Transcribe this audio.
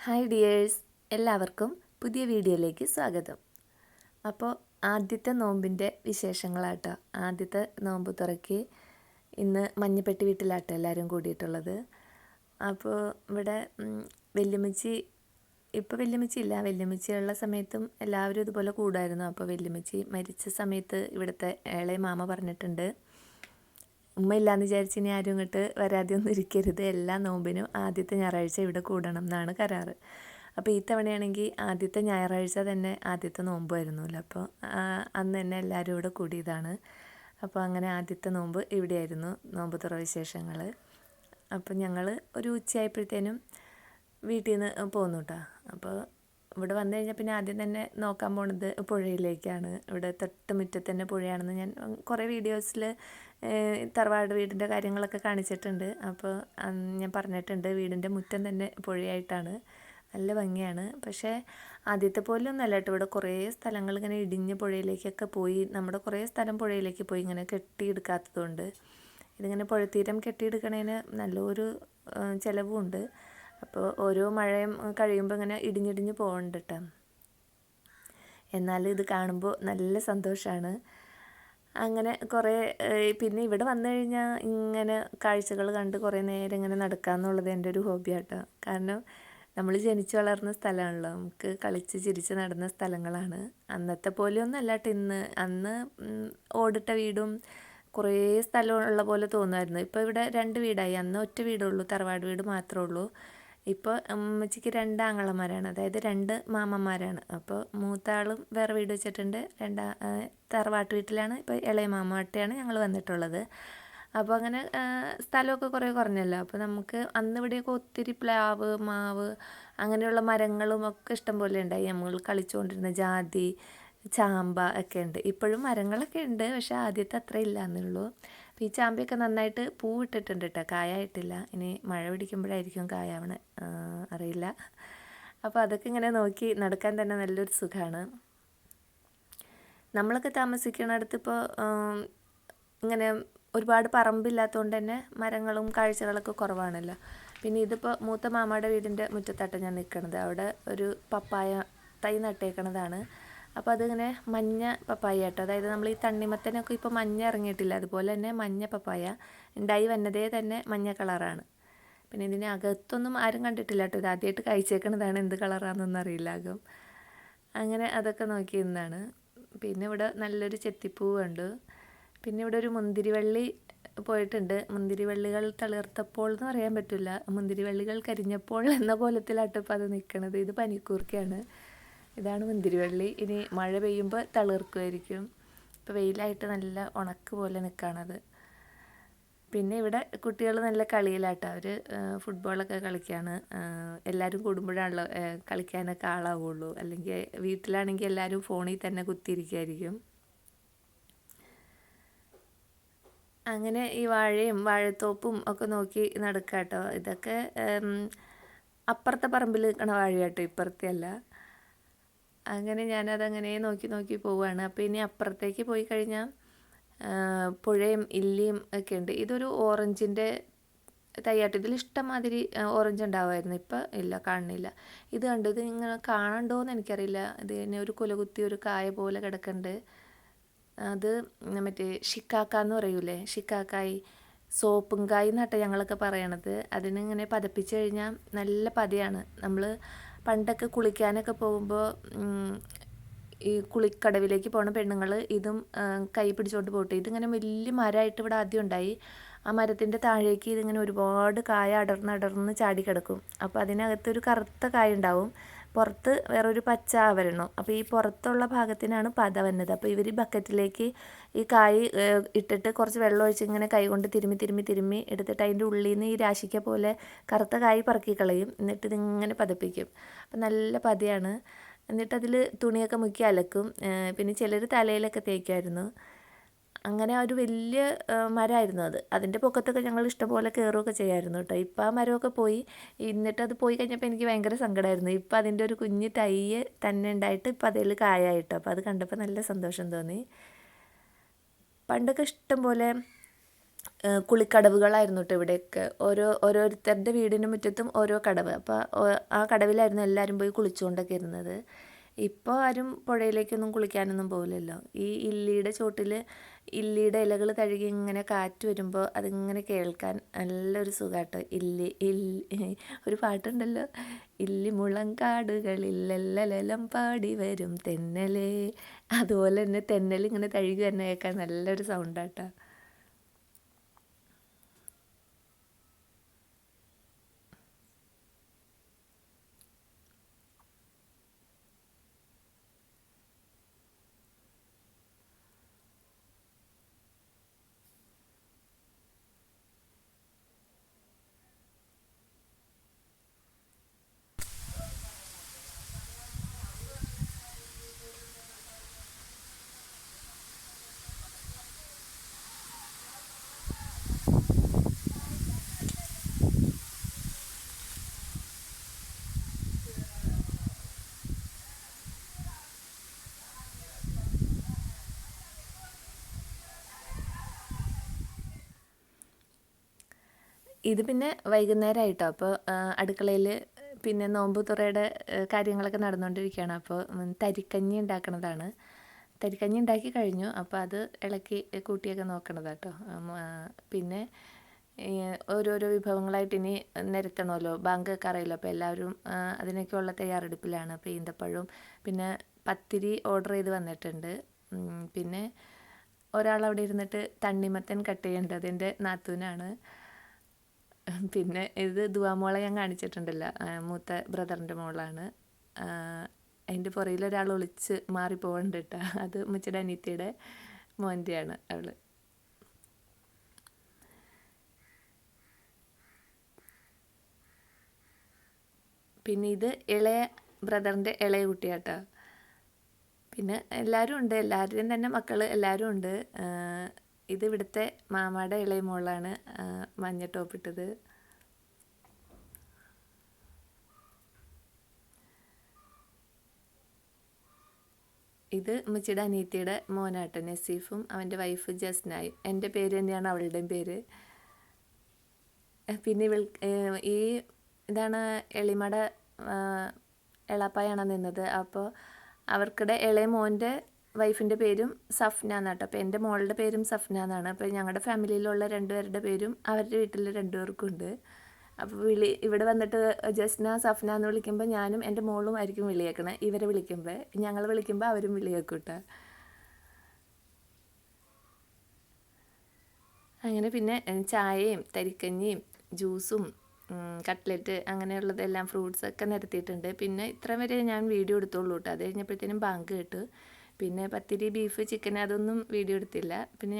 Hi dears, എല്ലാവർക്കും പുതിയ വീഡിയോയിലേക്ക് സ്വാഗതം. അപ്പോൾ ആദ്യത്തെ നോമ്പിൻ്റെ വിശേഷങ്ങളാട്ടോ. ആദ്യത്തെ നോമ്പ് തുറക്കി ഇന്ന് മഞ്ഞപ്പെട്ടി വീട്ടിലാട്ടോ എല്ലാവരും കൂടിയിട്ടുള്ളത്. അപ്പോൾ ഇവിടെ വല്യമ്മച്ചി ഇപ്പോൾ വല്യമ്മച്ചി ഇല്ല, വല്യമ്മച്ചിയുള്ള സമയത്തും എല്ലാവരും ഇതുപോലെ കൂടായിരുന്നു. അപ്പോൾ വല്യമ്മച്ചി മരിച്ച സമയത്ത് ഇവിടുത്തെ ഇളയ മാമ പറഞ്ഞിട്ടുണ്ട്, ഉമ്മ ഇല്ലയെന്ന് വിചാരിച്ച് ഇനി ആരും ഇങ്ങോട്ട് വരാതെ ഒന്നും ഇരിക്കരുത്, എല്ലാ നോമ്പിനും ആദ്യത്തെ ഞായറാഴ്ച ഇവിടെ കൂടണം എന്നാണ് കരാറ്. അപ്പോൾ ഈ തവണയാണെങ്കിൽ ആദ്യത്തെ ഞായറാഴ്ച തന്നെ ആദ്യത്തെ നോമ്പായിരുന്നല്ലോ. അപ്പോൾ അന്ന് തന്നെ എല്ലാവരും ഇവിടെ കൂടിയതാണ്. അപ്പോൾ അങ്ങനെ ആദ്യത്തെ നോമ്പ് ഇവിടെയായിരുന്നു, നോമ്പ് തുറ വിശേഷങ്ങൾ. അപ്പോൾ ഞങ്ങൾ ഒരു ഉച്ചയായപ്പോഴത്തേനും വീട്ടിൽ നിന്ന് പോന്നു കേട്ടോ. അപ്പോൾ ഇവിടെ വന്നു കഴിഞ്ഞാൽ പിന്നെ ആദ്യം തന്നെ നോക്കാൻ പോണത് പുഴയിലേക്കാണ്. ഇവിടെ തൊട്ട് മുറ്റത്ത് തന്നെ പുഴയാണെന്ന് ഞാൻ കുറേ വീഡിയോസിൽ തറവാട് വീടിൻ്റെ കാര്യങ്ങളൊക്കെ കാണിച്ചിട്ടുണ്ട്. അപ്പോൾ ഞാൻ പറഞ്ഞിട്ടുണ്ട്, വീടിൻ്റെ മുറ്റം തന്നെ പുഴയായിട്ടാണ്, നല്ല ഭംഗിയാണ്. പക്ഷേ ആദ്യത്തെ പോലെ ഒന്നല്ല കേട്ടോ, ഇവിടെ കുറേ സ്ഥലങ്ങൾ ഇങ്ങനെ ഇടിഞ്ഞ് പുഴയിലേക്കൊക്കെ പോയി, നമ്മുടെ കുറേ സ്ഥലം പുഴയിലേക്ക് പോയി ഇങ്ങനെ കെട്ടിയെടുക്കാത്തതുകൊണ്ട്. ഇതിങ്ങനെ പുഴത്തീരം കെട്ടിയെടുക്കണതിന് നല്ലൊരു ചിലവുമുണ്ട്. അപ്പോൾ ഓരോ മഴയും കഴിയുമ്പോൾ ഇങ്ങനെ ഇടിഞ്ഞിടിഞ്ഞ് പോകുന്നുണ്ട് കേട്ടോ. എന്നാലും ഇത് കാണുമ്പോൾ നല്ല സന്തോഷമാണ്. അങ്ങനെ കുറേ പിന്നെ ഇവിടെ വന്നു കഴിഞ്ഞാൽ ഇങ്ങനെ കാഴ്ചകൾ കണ്ട് കുറേ നേരം ഇങ്ങനെ നടക്കുക എന്നുള്ളത് എൻ്റെ ഒരു ഹോബിയാട്ടോ. കാരണം നമ്മൾ ജനിച്ചു വളർന്ന സ്ഥലമാണല്ലോ, നമുക്ക് കളിച്ച് ചിരിച്ച് നടന്ന സ്ഥലങ്ങളാണ്. അന്നത്തെ പോലെയൊന്നും അല്ല കേട്ടോ ഇന്ന്. അന്ന് ഓടിട്ട വീടും കുറേ സ്ഥലമുള്ള പോലെ തോന്നുമായിരുന്നു. ഇപ്പോൾ ഇവിടെ 2 വീടായി. അന്ന് ഒറ്റ വീടുള്ളൂ, തറവാട് വീട് മാത്രമേ ഉള്ളൂ. ഇപ്പോൾ അമ്മച്ചിക്ക് 2 ആങ്ങളമാരാണ്, അതായത് 2 മാമന്മാരാണ്. അപ്പോൾ മൂത്ത ആളും വേറെ വീട് വെച്ചിട്ടുണ്ട്, തറവാട്ട് വീട്ടിലാണ്. ഇപ്പോൾ ഇളയ മാമാട്ടയാണ് ഞങ്ങൾ വന്നിട്ടുള്ളത്. അപ്പോൾ അങ്ങനെ സ്ഥലമൊക്കെ കുറേ കുറഞ്ഞല്ലോ. അപ്പോൾ നമുക്ക് അന്ന് ഇവിടെയൊക്കെ ഒത്തിരി പ്ലാവ്, മാവ്, അങ്ങനെയുള്ള മരങ്ങളും ഒക്കെ ഇഷ്ടം പോലെ ഉണ്ടായി. നമ്മൾ കളിച്ചുകൊണ്ടിരുന്ന ജാതി, ചാമ്പ ഒക്കെ ഉണ്ട്. ഇപ്പോഴും മരങ്ങളൊക്കെ ഉണ്ട്, പക്ഷേ ആദ്യത്തെ അത്ര ഇല്ല എന്നുള്ളൂ. അപ്പോൾ ഈ ചാമ്പയൊക്കെ നന്നായിട്ട് പൂവിട്ടിട്ടുണ്ട് കേട്ടോ, കായായിട്ടില്ല. ഇനി മഴ പിടിക്കുമ്പോഴായിരിക്കും കായാവണ, അറിയില്ല. അപ്പോൾ അതൊക്കെ ഇങ്ങനെ നോക്കി നടക്കാൻ തന്നെ നല്ലൊരു സുഖമാണ്. നമ്മളൊക്കെ താമസിക്കുന്നിടത്ത് ഇപ്പോൾ ഇങ്ങനെ ഒരുപാട് പറമ്പില്ലാത്തതുകൊണ്ട് തന്നെ മരങ്ങളും കാഴ്ചകളൊക്കെ കുറവാണല്ലോ. പിന്നെ ഇതിപ്പോൾ മൂത്ത മാമയുടെ വീടിൻ്റെ മുറ്റത്താട്ടം ഞാൻ നിൽക്കണത്. അവിടെ ഒരു പപ്പായ തൈ നട്ടേക്കണതാണ്. അപ്പോൾ അതിങ്ങനെ മഞ്ഞ പപ്പായ കേട്ടോ, അതായത് നമ്മൾ ഈ തണ്ണിമത്തനൊക്കെ ഇപ്പോൾ മഞ്ഞ ഇറങ്ങിയിട്ടില്ല, അതുപോലെ തന്നെ മഞ്ഞ പപ്പായ ഉണ്ടായി വന്നതേ തന്നെ മഞ്ഞ കളറാണ്. പിന്നെ ഇതിന് അകത്തൊന്നും ആരും കണ്ടിട്ടില്ല കേട്ടോ, ഇത് ആദ്യമായിട്ട് കഴിച്ചേക്കണതാണ്, എന്ത് കളറാണെന്നൊന്നും അറിയില്ല അകം. അങ്ങനെ അതൊക്കെ നോക്കി നിന്നാണ്. പിന്നെ ഇവിടെ നല്ലൊരു ചെത്തിപ്പൂവുണ്ട്. പിന്നെ ഇവിടെ ഒരു മുന്തിരിവള്ളി പോയിട്ടുണ്ട്. മുന്തിരിവള്ളികൾ തളിർത്തപ്പോൾ എന്ന് പറയാൻ പറ്റില്ല, മുന്തിരിവള്ളികൾ കരിഞ്ഞപ്പോൾ എന്ന കോലത്തിലാട്ടോ ഇപ്പോൾ അത് നിൽക്കണത്. ഇത് പനിക്കൂർക്കയാണ്, ഇതാണ് മുന്തിരിവള്ളി. ഇനി മഴ പെയ്യുമ്പോൾ തളിർക്കുമായിരിക്കും. ഇപ്പോൾ വെയിലായിട്ട് നല്ല ഉണക്ക് പോലെ നിൽക്കുകയാണത്. പിന്നെ ഇവിടെ കുട്ടികൾ നല്ല കളിയിലാട്ടോ, അവർ ഫുട്ബോളൊക്കെ കളിക്കുകയാണ്. എല്ലാവരും കൂടുമ്പോഴാണല്ലോ കളിക്കാനൊക്കെ ആളാവുള്ളൂ, അല്ലെങ്കിൽ വീട്ടിലാണെങ്കിൽ എല്ലാവരും ഫോണിൽ തന്നെ കുത്തിയിരിക്കുമായിരിക്കും. അങ്ങനെ ഈ വാഴയും വാഴത്തോപ്പും ഒക്കെ നോക്കി നടക്കുക കേട്ടോ. ഇതൊക്കെ അപ്പുറത്തെ പറമ്പിൽ നിൽക്കണ വാഴ കേട്ടോ, ഇപ്പുറത്തെ അല്ല. അങ്ങനെ ഞാനതങ്ങനെ നോക്കി നോക്കി പോവുകയാണ്. അപ്പോൾ ഇനി അപ്പുറത്തേക്ക് പോയി കഴിഞ്ഞാൽ പുഴയും ഇല്ലിയും ഒക്കെ ഉണ്ട്. ഇതൊരു ഓറഞ്ചിൻ്റെ തയ്യാട്ട്, ഇതിൽ ഇഷ്ടംമാതിരി ഓറഞ്ച് ഉണ്ടാവുമായിരുന്നു, ഇപ്പം ഇല്ല, കാണുന്നില്ല. ഇത് കണ്ട്, ഇത് ഇങ്ങനെ കാണണ്ടോയെന്ന് എനിക്കറിയില്ല. ഇതിനെ ഒരു കുലകുത്തി ഒരു കായ പോലെ കിടക്കുന്നുണ്ട്. അത് മറ്റേ ഷിക്കാക്ക എന്ന് പറയൂലേ, ഷിക്കാക്കായി, സോപ്പും കായ് എന്നാട്ടെ ഞങ്ങളൊക്കെ പറയണത്. അതിനിങ്ങനെ പതപ്പിച്ച് കഴിഞ്ഞാൽ നല്ല പതയാണ്. നമ്മൾ പണ്ടൊക്കെ കുളിക്കാനൊക്കെ പോകുമ്പോൾ ഈ കുളിക്കടവിലേക്ക് പോണ പെണ്ണുങ്ങൾ ഇതും കൈ പിടിച്ചുകൊണ്ട് പോട്ടെ. ഇതിങ്ങനെ വലിയ മരമായിട്ട് ഇവിടെ ആദ്യം ഉണ്ടായി. ആ മരത്തിൻ്റെ താഴേക്ക് ഇതിങ്ങനെ ഒരുപാട് കായ അടർന്ന് ചാടി കിടക്കും. അപ്പോൾ അതിനകത്തൊരു കറുത്ത കായ ഉണ്ടാവും, പുറത്ത് വേറൊരു പച്ച ആവരണം. അപ്പോൾ ഈ പുറത്തുള്ള ഭാഗത്തിനാണ് പത വന്നത്. അപ്പോൾ ഇവർ ബക്കറ്റിലേക്ക് ഈ കായ് ഇട്ടിട്ട് കുറച്ച് വെള്ളം ഒഴിച്ച് ഇങ്ങനെ കൈകൊണ്ട് തിരുമ്മി എടുത്തിട്ട് അതിൻ്റെ ഉള്ളിൽ നിന്ന് ഈ രാശിക്ക പോലെ കറുത്ത കായ് പറക്കി കളയും. എന്നിട്ട് ഇതിങ്ങനെ പതപ്പിക്കും. അപ്പോൾ നല്ല പതയാണ്. എന്നിട്ടതിൽ തുണിയൊക്കെ മുക്കി അലക്കും. പിന്നെ ചിലർ തലയിലൊക്കെ തേക്കുമായിരുന്നു. അങ്ങനെ ഒരു വലിയ മരമായിരുന്നു അത്. അതിൻ്റെ പൊക്കത്തൊക്കെ ഞങ്ങൾ ഇഷ്ടംപോലെ കയറുകയൊക്കെ ചെയ്യാമായിരുന്നു കേട്ടോ. ഇപ്പം ആ മരമൊക്കെ പോയി. എന്നിട്ടത് പോയി കഴിഞ്ഞപ്പോൾ എനിക്ക് ഭയങ്കര സങ്കടമായിരുന്നു. ഇപ്പം അതിൻ്റെ ഒരു കുഞ്ഞ് തൈ തന്നെ ഉണ്ടായിട്ട് ഇപ്പം അതിൽ കായായിട്ടോ. അപ്പോൾ അത് കണ്ടപ്പോൾ നല്ല സന്തോഷം തോന്നി. പണ്ടൊക്കെ ഇഷ്ടംപോലെ കുളിക്കടവുകളായിരുന്നു കേട്ടോ ഇവിടെയൊക്കെ. ഓരോരുത്തരുടെ വീടിന് മുറ്റത്തും ഓരോ കടവ്. അപ്പോൾ ആ കടവിലായിരുന്നു എല്ലാവരും പോയി കുളിച്ചുകൊണ്ടൊക്കെ ഇരുന്നത്. ഇപ്പോൾ ആരും പുഴയിലേക്കൊന്നും കുളിക്കാനൊന്നും പോകില്ലല്ലോ. ഈ ഇല്ലിയുടെ ചോട്ടിൽ ഇല്ലിയുടെ ഇലകൾ തഴുകി ഇങ്ങനെ കാറ്റ് വരുമ്പോൾ അതിങ്ങനെ കേൾക്കാൻ നല്ലൊരു സുഖാട്ടോ. ഒരു പാട്ടുണ്ടല്ലോ, ഇല്ലിമുളങ്കാടുകളിലെല്ലലം പാടി വരും തെന്നലേ. അതുപോലെ തന്നെ തെന്നൽ ഇങ്ങനെ തഴുകി തന്നെ കേൾക്കാൻ നല്ലൊരു സൗണ്ടാട്ടോ. ഇത് പിന്നെ വൈകുന്നേരമായിട്ടോ. അപ്പോൾ അടുക്കളയിൽ പിന്നെ നോമ്പ് തുറയുടെ കാര്യങ്ങളൊക്കെ നടന്നുകൊണ്ടിരിക്കുകയാണ്. അപ്പോൾ തരിക്കഞ്ഞി ഉണ്ടാക്കണതാണ്. തരിക്കഞ്ഞി ഉണ്ടാക്കി കഴിഞ്ഞു. അപ്പോൾ അത് ഇളക്കി കൂട്ടിയൊക്കെ നോക്കണതാട്ടോ. പിന്നെ ഓരോരോ വിഭവങ്ങളായിട്ട് ഇനി നിരത്തണമല്ലോ, ബാങ്ക് ഒക്കെ അറിയില്ല. അപ്പോൾ എല്ലാവരും അതിനൊക്കെയുള്ള തയ്യാറെടുപ്പിലാണ്. അപ്പോൾ ഈന്തപ്പഴവും പിന്നെ പത്തിരി ഓർഡർ ചെയ്ത് വന്നിട്ടുണ്ട്. പിന്നെ ഒരാളവിടെ ഇരുന്നിട്ട് തണ്ണിമത്തൻ കട്ട് ചെയ്യുന്നുണ്ട്, അതെൻ്റെ നാത്തൂനാണ്. പിന്നെ ഇത് ദുവാമോളെ ഞാൻ കാണിച്ചിട്ടുണ്ടല്ലോ, മൂത്ത ബ്രദറിൻ്റെ മോളാണ്. അതിൻ്റെ പുറയിൽ ഒരാൾ ഒളിച്ച് മാറിപ്പോകണ്ട കേട്ടോ, അത് ഉമ്മച്ചിയുടെ അനിയത്തിയുടെ മോൻ്റെയാണ് അവൾ. പിന്നെ ഇത് ഇളയ ബ്രദറിൻ്റെ ഇളയ കുട്ടിയാട്ടോ. പിന്നെ എല്ലാവരും ഉണ്ട്, എല്ലാവരുടെയും തന്നെ മക്കൾ എല്ലാവരും ഉണ്ട്. ഇത് ഇവിടുത്തെ മാമയുടെ ഇളയ മോളാണ്, മഞ്ഞ ടോപ്പിട്ടത്. ഇത് ഉമ്മച്ചിയുടെ അനിയത്തിയുടെ മോനാട്ടോ, നസീഫും അവൻ്റെ വൈഫ് ജസ്നായും. എൻ്റെ പേര് തന്നെയാണ് അവളുടെയും പേര്. പിന്നെ ഇതാണ് എളിമയുടെ എളാപ്പായാണ് നിന്നത്. അപ്പോൾ അവർക്കിടെ ഇളയ മോൻ്റെ വൈഫിൻ്റെ പേരും സഫ്ന എന്നാട്ടോ. അപ്പോൾ എൻ്റെ മോളുടെ പേരും സഫ്ന എന്നാണ്. അപ്പോൾ ഞങ്ങളുടെ ഫാമിലിയിലുള്ള രണ്ടുപേരുടെ പേരും അവരുടെ വീട്ടിൽ രണ്ടുപേർക്കും ഉണ്ട്. അപ്പോൾ ഇവിടെ വന്നിട്ട് ജസ്ന സഫ്ന എന്ന് വിളിക്കുമ്പോൾ ഞാനും എൻ്റെ മോളും ആയിരിക്കും വിളിയേക്കണേ. ഇവരെ വിളിക്കുമ്പോൾ ഞങ്ങൾ വിളിക്കുമ്പോൾ അവരും വിളിയേക്കും കേട്ടോ. അങ്ങനെ പിന്നെ ചായയും തരിക്കഞ്ഞിയും ജ്യൂസും കട്ട്ലറ്റ് അങ്ങനെയുള്ളതെല്ലാം ഫ്രൂട്ട്സൊക്കെ നിരത്തിയിട്ടുണ്ട്. പിന്നെ ഇത്ര വരെ ഞാൻ വീഡിയോ എടുത്തോളൂ കേട്ടോ. അത് കഴിഞ്ഞപ്പോഴത്തേനും ബാങ്ക് കേട്ടു. പിന്നെ പത്തിരി ബീഫ് ചിക്കൻ അതൊന്നും വീഡിയോ എടുത്തില്ല. പിന്നെ